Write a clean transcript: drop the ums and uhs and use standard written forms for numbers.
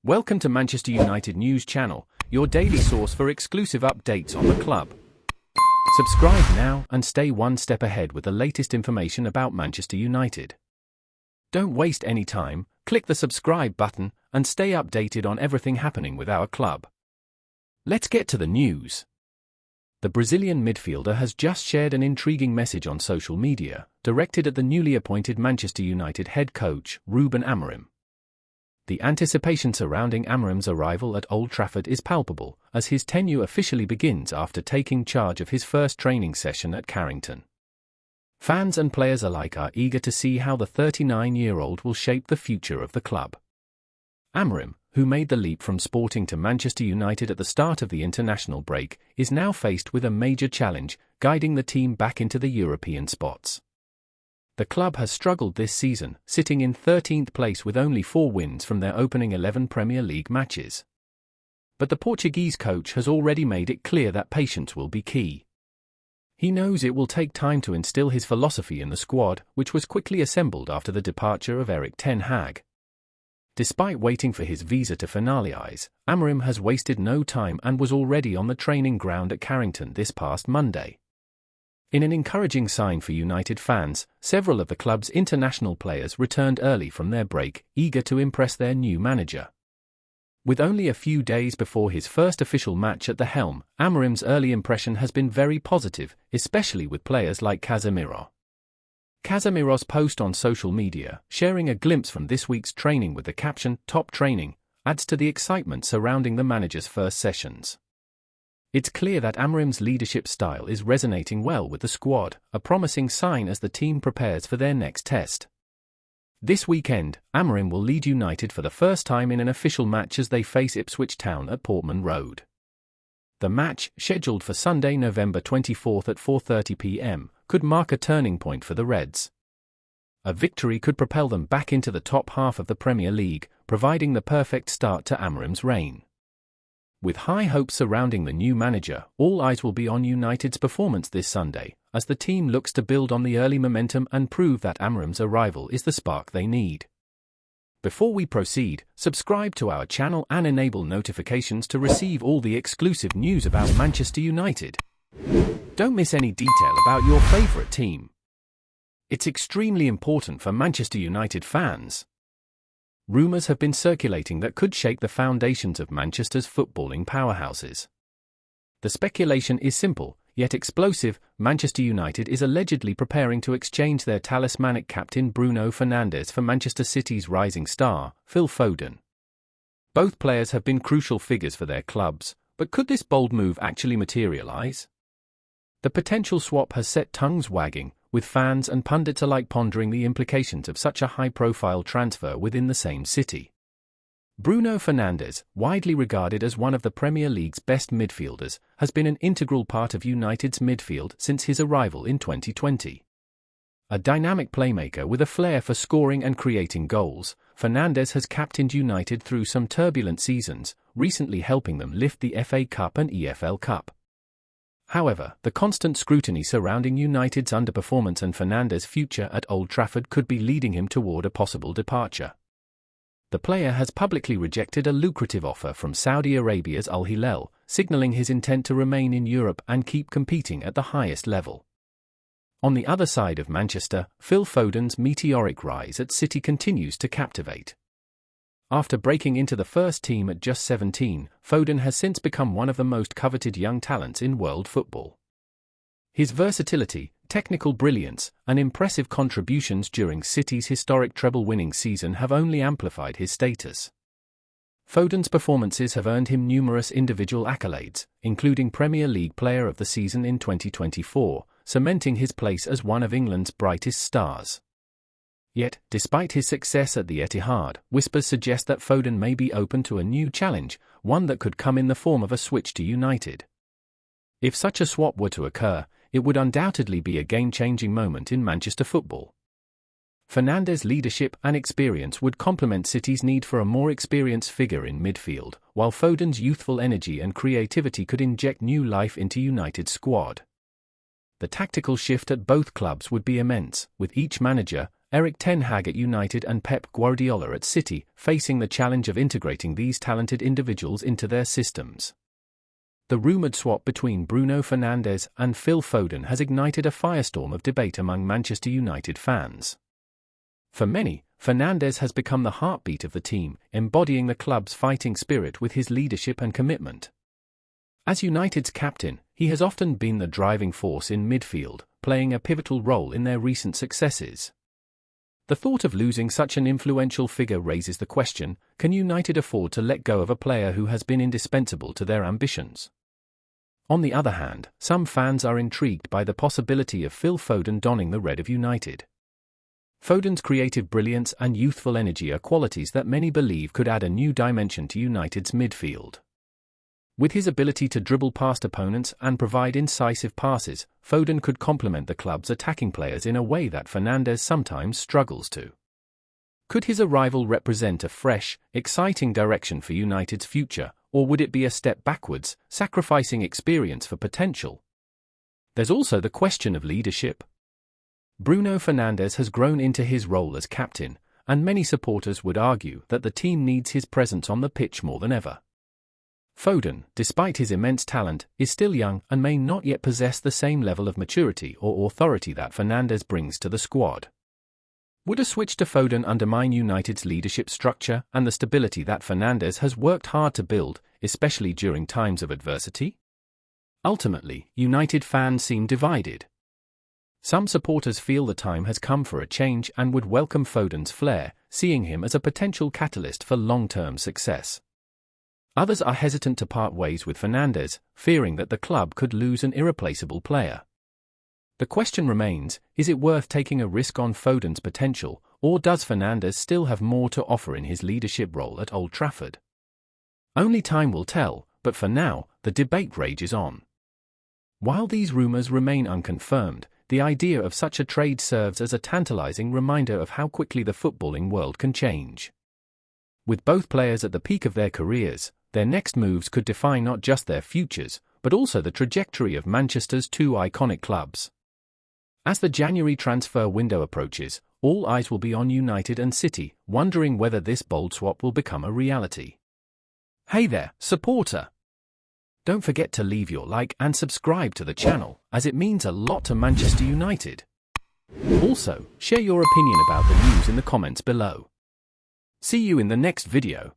Welcome to Manchester United News Channel, your daily source for exclusive updates on the club. Subscribe now and stay one step ahead with the latest information about Manchester United. Don't waste any time, click the subscribe button and stay updated on everything happening with our club. Let's get to the news. The Brazilian midfielder has just shared an intriguing message on social media, directed at the newly appointed Manchester United head coach, Ruben Amorim. The anticipation surrounding Amorim's arrival at Old Trafford is palpable, as his tenure officially begins after taking charge of his first training session at Carrington. Fans and players alike are eager to see how the 39-year-old will shape the future of the club. Amorim, who made the leap from Sporting to Manchester United at the start of the international break, is now faced with a major challenge, guiding the team back into the European spots. The club has struggled this season, sitting in 13th place with only 4 wins from their opening 11 Premier League matches. But the Portuguese coach has already made it clear that patience will be key. He knows it will take time to instill his philosophy in the squad, which was quickly assembled after the departure of Erik ten Hag. Despite waiting for his visa to finalise, Amorim has wasted no time and was already on the training ground at Carrington this past Monday. In an encouraging sign for United fans, several of the club's international players returned early from their break, eager to impress their new manager. With only a few days before his first official match at the helm, Amorim's early impression has been very positive, especially with players like Casemiro. Casemiro's post on social media, sharing a glimpse from this week's training with the caption, "Top Training," adds to the excitement surrounding the manager's first sessions. It's clear that Amorim's leadership style is resonating well with the squad, a promising sign as the team prepares for their next test. This weekend, Amorim will lead United for the first time in an official match as they face Ipswich Town at Portman Road. The match, scheduled for Sunday, November 24 at 4:30 p.m, could mark a turning point for the Reds. A victory could propel them back into the top half of the Premier League, providing the perfect start to Amorim's reign. With high hopes surrounding the new manager, all eyes will be on United's performance this Sunday, as the team looks to build on the early momentum and prove that Amorim's arrival is the spark they need. Before we proceed, subscribe to our channel and enable notifications to receive all the exclusive news about Manchester United. Don't miss any detail about your favourite team. It's extremely important for Manchester United fans. Rumours have been circulating that could shake the foundations of Manchester's footballing powerhouses. The speculation is simple, yet explosive. Manchester United is allegedly preparing to exchange their talismanic captain Bruno Fernandes for Manchester City's rising star, Phil Foden. Both players have been crucial figures for their clubs, but could this bold move actually materialise? The potential swap has set tongues wagging, with fans and pundits alike pondering the implications of such a high-profile transfer within the same city. Bruno Fernandes, widely regarded as one of the Premier League's best midfielders, has been an integral part of United's midfield since his arrival in 2020. A dynamic playmaker with a flair for scoring and creating goals, Fernandes has captained United through some turbulent seasons, recently helping them lift the FA Cup and EFL Cup. However, the constant scrutiny surrounding United's underperformance and Fernandes' future at Old Trafford could be leading him toward a possible departure. The player has publicly rejected a lucrative offer from Saudi Arabia's Al Hilal, signalling his intent to remain in Europe and keep competing at the highest level. On the other side of Manchester, Phil Foden's meteoric rise at City continues to captivate. After breaking into the first team at just 17, Foden has since become one of the most coveted young talents in world football. His versatility, technical brilliance, and impressive contributions during City's historic treble-winning season have only amplified his status. Foden's performances have earned him numerous individual accolades, including Premier League Player of the Season in 2024, cementing his place as one of England's brightest stars. Yet, despite his success at the Etihad, whispers suggest that Foden may be open to a new challenge, one that could come in the form of a switch to United. If such a swap were to occur, it would undoubtedly be a game-changing moment in Manchester football. Fernandes' leadership and experience would complement City's need for a more experienced figure in midfield, while Foden's youthful energy and creativity could inject new life into United's squad. The tactical shift at both clubs would be immense, with each manager, Erik ten Hag at United and Pep Guardiola at City, facing the challenge of integrating these talented individuals into their systems. The rumoured swap between Bruno Fernandes and Phil Foden has ignited a firestorm of debate among Manchester United fans. For many, Fernandes has become the heartbeat of the team, embodying the club's fighting spirit with his leadership and commitment. As United's captain, he has often been the driving force in midfield, playing a pivotal role in their recent successes. The thought of losing such an influential figure raises the question, can United afford to let go of a player who has been indispensable to their ambitions? On the other hand, some fans are intrigued by the possibility of Phil Foden donning the red of United. Foden's creative brilliance and youthful energy are qualities that many believe could add a new dimension to United's midfield. With his ability to dribble past opponents and provide incisive passes, Foden could complement the club's attacking players in a way that Fernandes sometimes struggles to. Could his arrival represent a fresh, exciting direction for United's future, or would it be a step backwards, sacrificing experience for potential? There's also the question of leadership. Bruno Fernandes has grown into his role as captain, and many supporters would argue that the team needs his presence on the pitch more than ever. Foden, despite his immense talent, is still young and may not yet possess the same level of maturity or authority that Fernandes brings to the squad. Would a switch to Foden undermine United's leadership structure and the stability that Fernandes has worked hard to build, especially during times of adversity? Ultimately, United fans seem divided. Some supporters feel the time has come for a change and would welcome Foden's flair, seeing him as a potential catalyst for long-term success. Others are hesitant to part ways with Fernandes, fearing that the club could lose an irreplaceable player. The question remains, is it worth taking a risk on Foden's potential, or does Fernandes still have more to offer in his leadership role at Old Trafford? Only time will tell, but for now, the debate rages on. While these rumours remain unconfirmed, the idea of such a trade serves as a tantalizing reminder of how quickly the footballing world can change. With both players at the peak of their careers, their next moves could define not just their futures, but also the trajectory of Manchester's two iconic clubs. As the January transfer window approaches, all eyes will be on United and City, wondering whether this bold swap will become a reality. Hey there, supporter! Don't forget to leave your like and subscribe to the channel, as it means a lot to Manchester United. Also, share your opinion about the news in the comments below. See you in the next video.